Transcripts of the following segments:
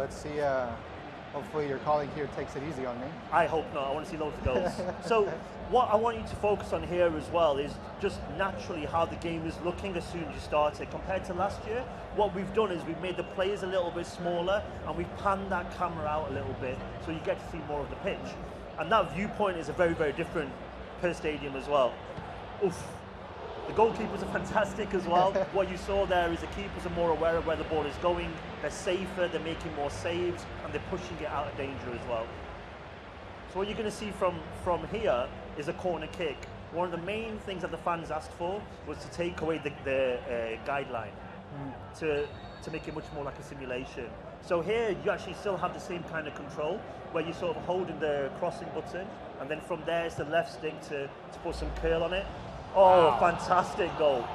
let's see. Hopefully your colleague here takes it easy on me. I hope not. I want to see loads of goals. So what I want you to focus on here as well is just naturally how the game is looking as soon as you start it. Compared to last year, what we've done is we've made the players a little bit smaller and we've panned that camera out a little bit so you get to see more of the pitch. And that viewpoint is a very, very different per stadium as well. Oof. The goalkeepers are fantastic as well. What you saw there is the keepers are more aware of where the ball is going, they're safer, they're making more saves, and they're pushing it out of danger as well. So what you're going to see from here is a corner kick. One of the main things that the fans asked for was to take away the guideline, to make it much more like a simulation. So here you actually still have the same kind of control, where you're sort of holding the crossing button, and then from there it's the left stick to put some curl on it. Oh, wow. Fantastic goal.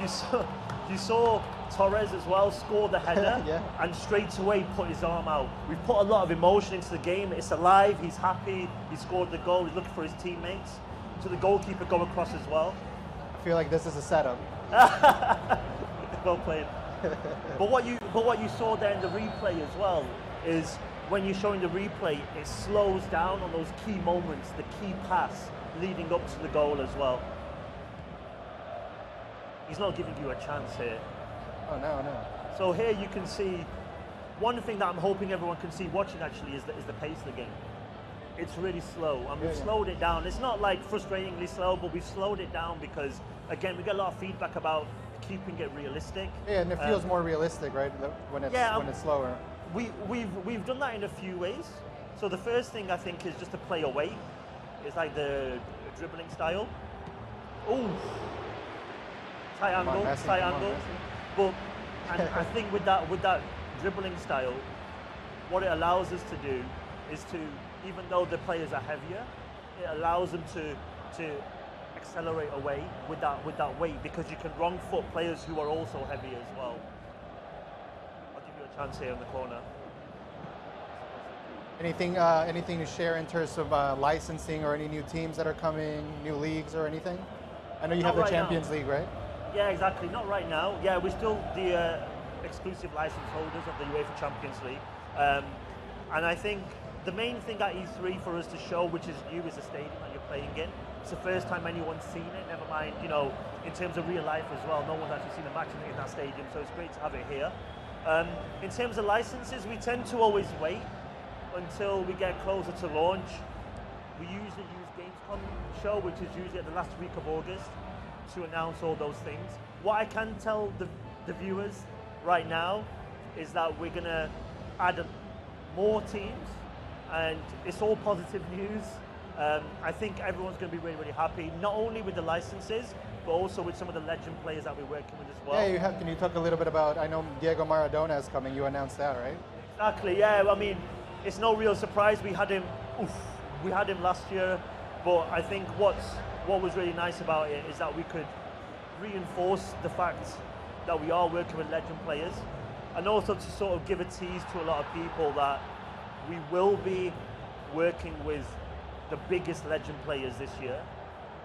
You saw Torres as well score the header yeah. and straight away put his arm out. We've put a lot of emotion into the game. It's alive, he's happy, he scored the goal, he's looking for his teammates. So the goalkeeper go across as well. I feel like this is a setup. Well played. But what you saw there in the replay as well is when you're showing the replay, it slows down on those key moments, the key pass leading up to the goal as well. He's not giving you a chance here. Oh, no. So here you can see, one thing that I'm hoping everyone can see watching actually is the pace of the game. It's really slow, and we've slowed it down. It's not like frustratingly slow, but we've slowed it down because, again, we get a lot of feedback about keeping it realistic. Yeah, and it feels more realistic, right, when it's slower. We've done that in a few ways. So the first thing I think is just to play away. It's like the dribbling style. Ooh. Tight angle. But I think with that dribbling style, what it allows us to do is to, even though the players are heavier, it allows them to accelerate away with that weight, because you can wrong foot players who are also heavy as well. I'll give you a chance here in the corner. Anything to share in terms of licensing or any new teams that are coming, new leagues or anything? I know you have the Champions League, right? Yeah, exactly. Not right now. Yeah, we're still the exclusive license holders of the UEFA Champions League. And I think the main thing at E3 for us to show, which is new, is the stadium that you're playing in. It's the first time anyone's seen it, never mind, in terms of real life as well. No one's actually seen a match in that stadium, so it's great to have it here. In terms of licenses, we tend to always wait until we get closer to launch. We usually use Gamescom show, which is usually at the last week of August, to announce all those things. What I can tell the viewers right now is that we're gonna add more teams, and it's all positive news. I think everyone's going to be really, really happy, not only with the licenses, but also with some of the legend players that we're working with as well. Yeah, can you talk a little bit about, I know Diego Maradona is coming, you announced that, right? Exactly, yeah. I mean, it's no real surprise. We had him last year, but I think what was really nice about it is that we could reinforce the fact that we are working with legend players, and also to sort of give a tease to a lot of people that we will be working with the biggest legend players this year,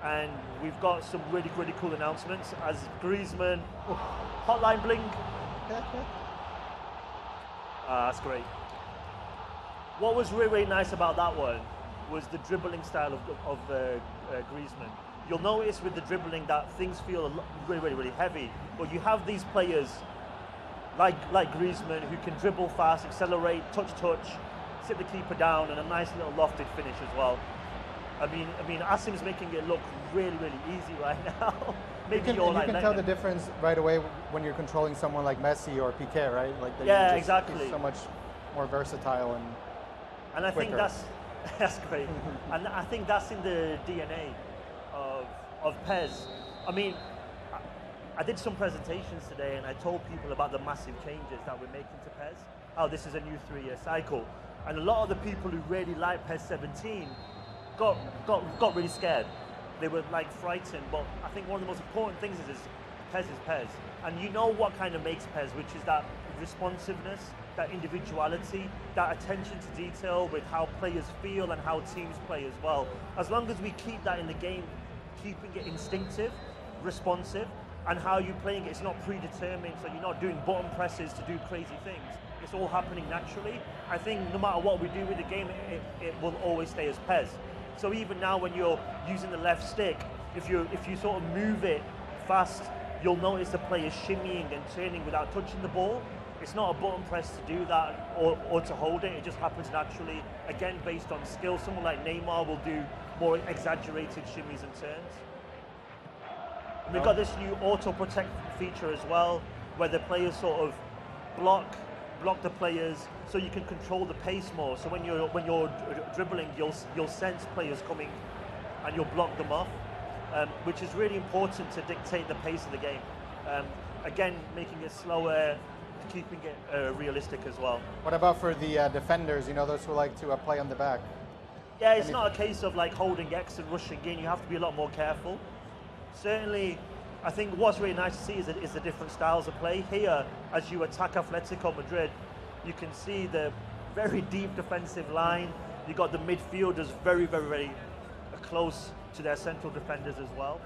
and we've got some really, really cool announcements as Griezmann, hotline bling. That's great. What was really, really nice about that one was the dribbling style of Griezmann. You'll notice with the dribbling that things feel really, really, really heavy, but you have these players like Griezmann who can dribble fast, accelerate, touch, sit the keeper down, and a nice little lofted finish as well. I mean, Asim's making it look really, really easy right now. You can tell the difference right away when you're controlling someone like Messi or Piqué, right? Like exactly. He's so much more versatile and I quicker. think that's great. And I think that's in the DNA of PES. I mean, I did some presentations today, and I told people about the massive changes that we're making to PES. How this is a new 3-year cycle, and a lot of the people who really like PES 17 got really scared. They were like frightened. But I think one of the most important things is PES is PES, and you know what kind of makes PES, which is that responsiveness, that individuality, that attention to detail with how players feel and how teams play as well. As long as we keep that in the game, keeping it instinctive, responsive, and how you're playing it, it's not predetermined, so you're not doing button presses to do crazy things. It's all happening naturally. I think no matter what we do with the game, it will always stay as PES. So even now when you're using the left stick, if you sort of move it fast, you'll notice the player shimmying and turning without touching the ball. It's not a button press to do that or to hold it. It just happens naturally. Again, based on skill. Someone like Neymar will do more exaggerated shimmies and turns. And we've got this new auto protect feature as well, where the players sort of block the players, so you can control the pace more. So when you're dribbling, you'll sense players coming, and you'll block them off, which is really important to dictate the pace of the game. Again, making it slower, keeping it realistic as well. What about for the defenders? You know, those who like to play on the back. Yeah, it's not a case of like holding X and rushing in. You have to be a lot more careful. Certainly, I think what's really nice to see is the different styles of play. Here, as you attack Athletico Madrid, you can see the very deep defensive line. You got the midfielders very, very, very close to their central defenders as well.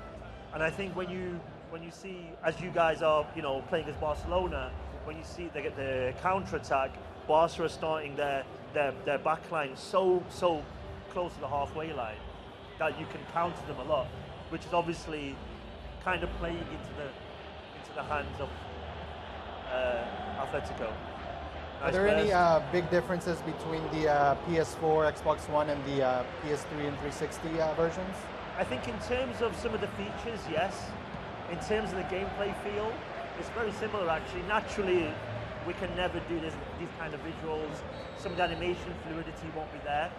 And I think when you see, as you guys are, you know, playing as Barcelona, when you see they get the counter attack, Barca are starting their back line so close to the halfway line that you can counter them a lot, which is obviously kind of playing into the hands of Atletico. Are there any big differences between the PS4, Xbox One, and the PS3 and 360 versions? I think in terms of some of the features, yes. In terms of the gameplay feel, it's very similar actually. Naturally, we can never do these kind of visuals. Some of the animation fluidity won't be there,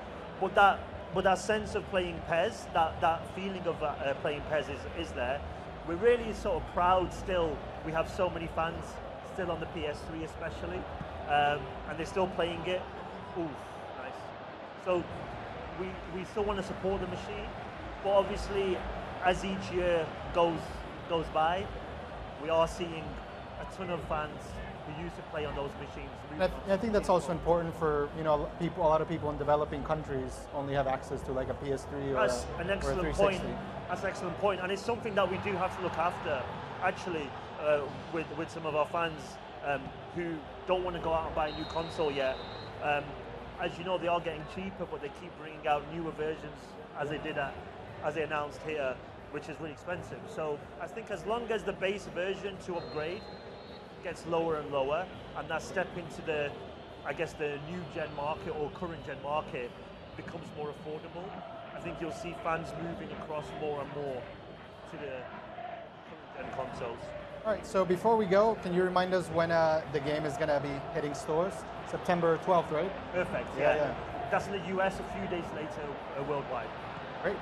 but that sense of playing PES, that feeling of playing PES is there. We're really sort of proud still. We have so many fans still on the PS3 especially, and they're still playing it. Ooh, nice. So we still want to support the machine, but obviously as each year goes by, we are seeing a ton of fans who used to play on those machines. I think that's also important for, you know, a lot of people in developing countries only have access to like a PS3 or That's an excellent point. That's an excellent point, and it's something that we do have to look after, actually, with some of our fans who don't want to go out and buy a new console yet. As you know, they are getting cheaper, but they keep bringing out newer versions, as they announced here, which is really expensive. So I think as long as the base version to upgrade gets lower and lower, and that step into the new gen market or current gen market becomes more affordable, I think you'll see fans moving across more and more to the current gen consoles. All right, so before we go, can you remind us when the game is going to be hitting stores? September 12th, right? Perfect, yeah. That's in the US, a few days later worldwide. Great.